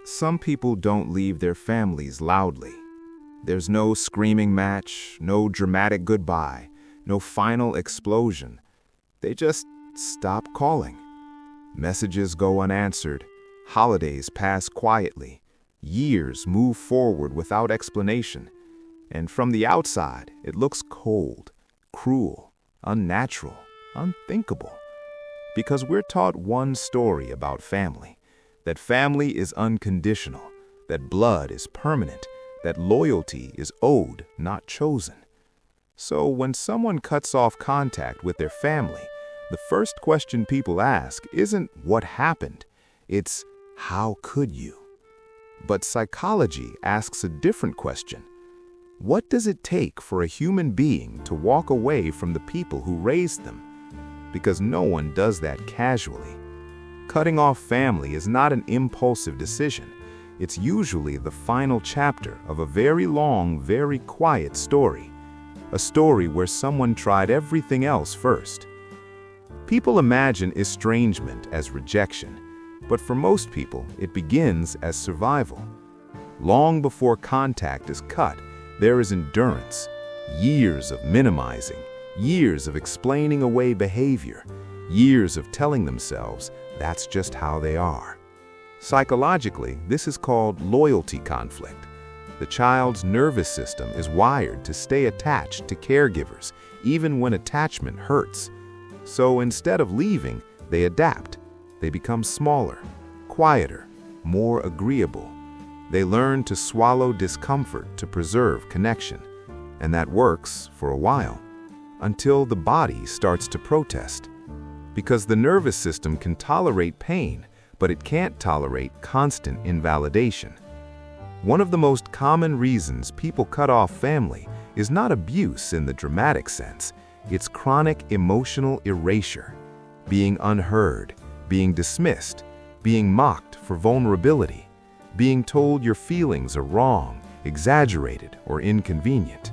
Some people don't leave their families loudly. There's no screaming match, no dramatic goodbye, no final explosion. They just stop calling. Messages go unanswered. Holidays pass quietly. Years move forward without explanation. And from the outside, it looks cold, cruel, unnatural, unthinkable. Because we're taught one story about family, that family is unconditional, that blood is permanent, that loyalty is owed, not chosen. So when someone cuts off contact with their family, the first question people ask isn't what happened, it's how could you? But psychology asks a different question. What does it take for a human being to walk away from the people who raised them? Because no one does that casually. Cutting off family is not an impulsive decision. It's usually the final chapter of a very long, very quiet story. A story where someone tried everything else first. People imagine estrangement as rejection, but for most people, it begins as survival. Long before contact is cut, there is endurance, years of minimizing, years of explaining away behavior, years of telling themselves that's just how they are. Psychologically, this is called loyalty conflict. The child's nervous system is wired to stay attached to caregivers, even when attachment hurts. So instead of leaving, they adapt. They become smaller, quieter, more agreeable. They learn to swallow discomfort to preserve connection. And that works for a while, until the body starts to protest. Because the nervous system can tolerate pain, but it can't tolerate constant invalidation. One of the most common reasons people cut off family is not abuse in the dramatic sense. It's chronic emotional erasure. Being unheard, being dismissed, being mocked for vulnerability, being told your feelings are wrong, exaggerated, or inconvenient.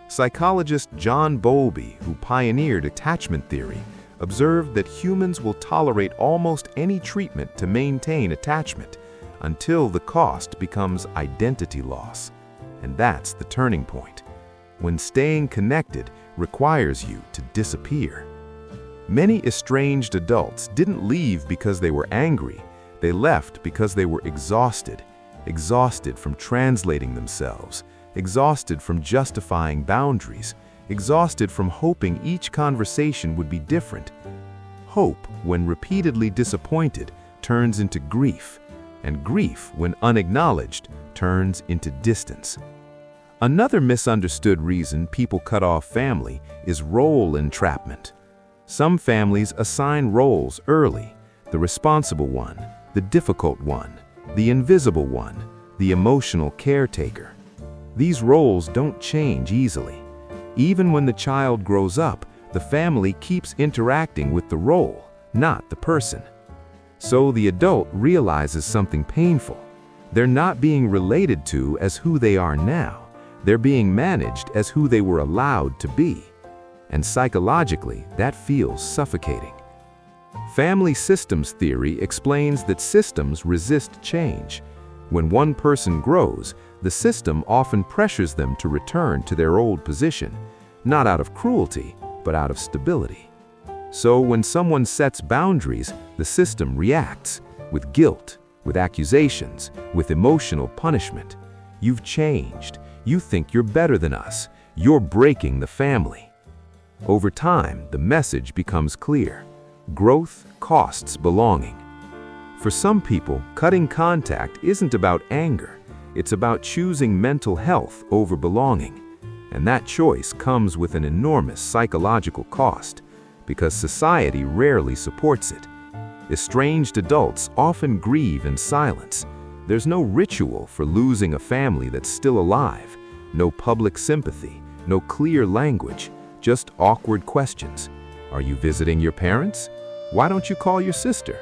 Psychologist John Bowlby, who pioneered attachment theory, observed that humans will tolerate almost any treatment to maintain attachment until the cost becomes identity loss. And that's the turning point, when staying connected requires you to disappear. Many estranged adults didn't leave because they were angry. They left because they were exhausted from translating themselves, exhausted from justifying boundaries, exhausted from hoping each conversation would be different. Hope, when repeatedly disappointed, turns into grief, and grief, when unacknowledged, turns into distance. Another misunderstood reason people cut off family is role entrapment. Some families assign roles early: the responsible one, the difficult one, the invisible one, the emotional caretaker. These roles don't change easily. Even when the child grows up, the family keeps interacting with the role, not the person. So the adult realizes something painful. They're not being related to as who they are now. They're being managed as who they were allowed to be. And psychologically, that feels suffocating. Family systems theory explains that systems resist change. When one person grows, the system often pressures them to return to their old position, not out of cruelty, but out of stability. So when someone sets boundaries, the system reacts with guilt, with accusations, with emotional punishment. You've changed. You think you're better than us. You're breaking the family. Over time, the message becomes clear. Growth costs belonging. For some people, cutting contact isn't about anger. It's about choosing mental health over belonging. And that choice comes with an enormous psychological cost, because society rarely supports it. Estranged adults often grieve in silence. There's no ritual for losing a family that's still alive, no public sympathy, no clear language, just awkward questions. Are you visiting your parents? Why don't you call your sister?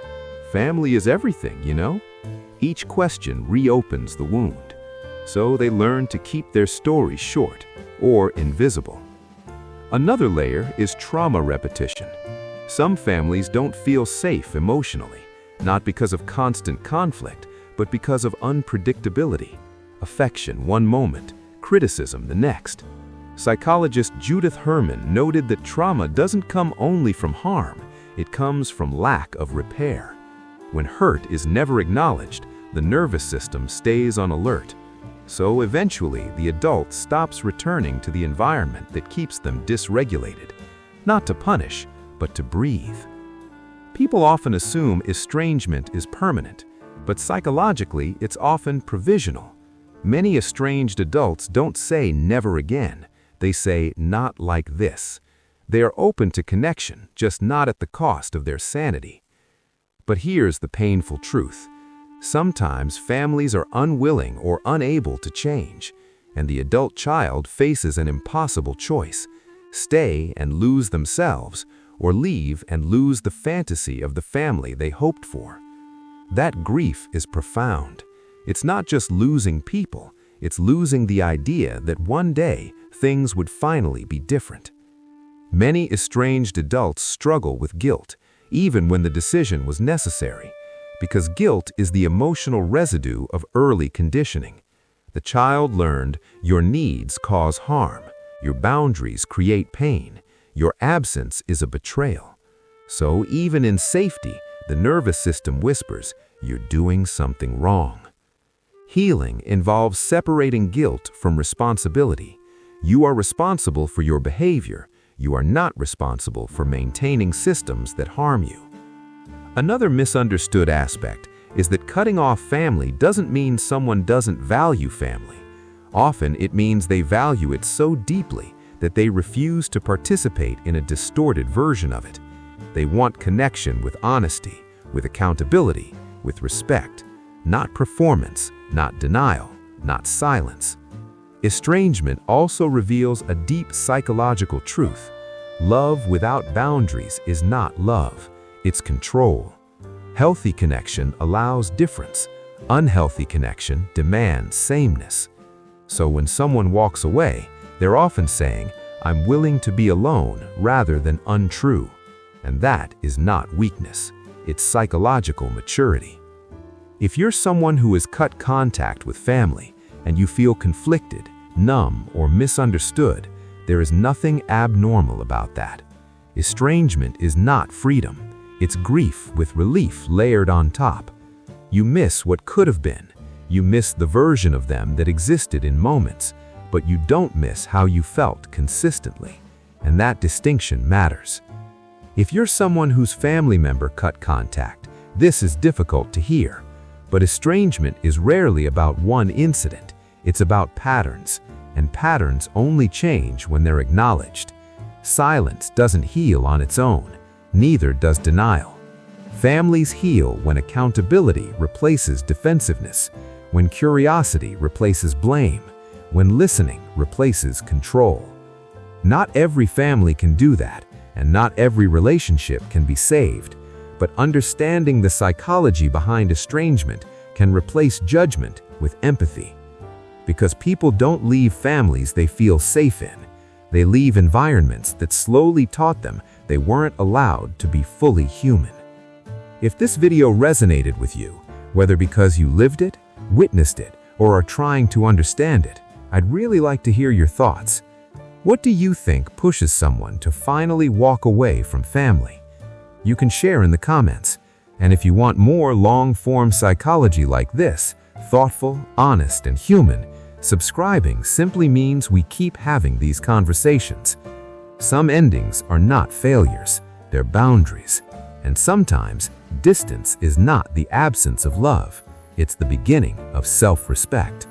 Family is everything, you know? Each question reopens the wound. So they learn to keep their story short or invisible. Another layer is trauma repetition. Some families don't feel safe emotionally, not because of constant conflict, but because of unpredictability. Affection one moment, criticism the next. Psychologist Judith Herman noted that trauma doesn't come only from harm, it comes from lack of repair. When hurt is never acknowledged, the nervous system stays on alert. So eventually, the adult stops returning to the environment that keeps them dysregulated, not to punish, but to breathe. People often assume estrangement is permanent, but psychologically, it's often provisional. Many estranged adults don't say never again. They say not like this. They are open to connection, just not at the cost of their sanity. But here's the painful truth. Sometimes families are unwilling or unable to change, and the adult child faces an impossible choice: stay and lose themselves, or leave and lose the fantasy of the family they hoped for. That grief is profound. It's not just losing people, it's losing the idea that one day things would finally be different. Many estranged adults struggle with guilt, even when the decision was necessary, because guilt is the emotional residue of early conditioning. The child learned your needs cause harm, your boundaries create pain, your absence is a betrayal. So even in safety, the nervous system whispers, you're doing something wrong. Healing involves separating guilt from responsibility. You are responsible for your behavior. You are not responsible for maintaining systems that harm you. Another misunderstood aspect is that cutting off family doesn't mean someone doesn't value family. Often it means they value it so deeply that they refuse to participate in a distorted version of it. They want connection with honesty, with accountability, with respect, not performance, not denial, not silence. Estrangement also reveals a deep psychological truth. Love without boundaries is not love, it's control. Healthy connection allows difference. Unhealthy connection demands sameness. So when someone walks away, they're often saying, I'm willing to be alone rather than untrue. And that is not weakness, it's psychological maturity. If you're someone who has cut contact with family and you feel conflicted, numb, or misunderstood, there is nothing abnormal about that. Estrangement is not freedom. It's grief with relief layered on top. You miss what could have been. You miss the version of them that existed in moments, but you don't miss how you felt consistently. And that distinction matters. If you're someone whose family member cut contact, this is difficult to hear. But estrangement is rarely about one incident. It's about patterns, and patterns only change when they're acknowledged. Silence doesn't heal on its own, neither does denial. Families heal when accountability replaces defensiveness, when curiosity replaces blame, when listening replaces control. Not every family can do that, and not every relationship can be saved. But understanding the psychology behind estrangement can replace judgment with empathy. Because people don't leave families they feel safe in. They leave environments that slowly taught them they weren't allowed to be fully human. If this video resonated with you, whether because you lived it, witnessed it, or are trying to understand it, I'd really like to hear your thoughts. What do you think pushes someone to finally walk away from family? You can share in the comments. And if you want more long-form psychology like this, thoughtful, honest, and human, subscribing simply means we keep having these conversations. Some endings are not failures, they're boundaries. And sometimes, distance is not the absence of love, it's the beginning of self-respect.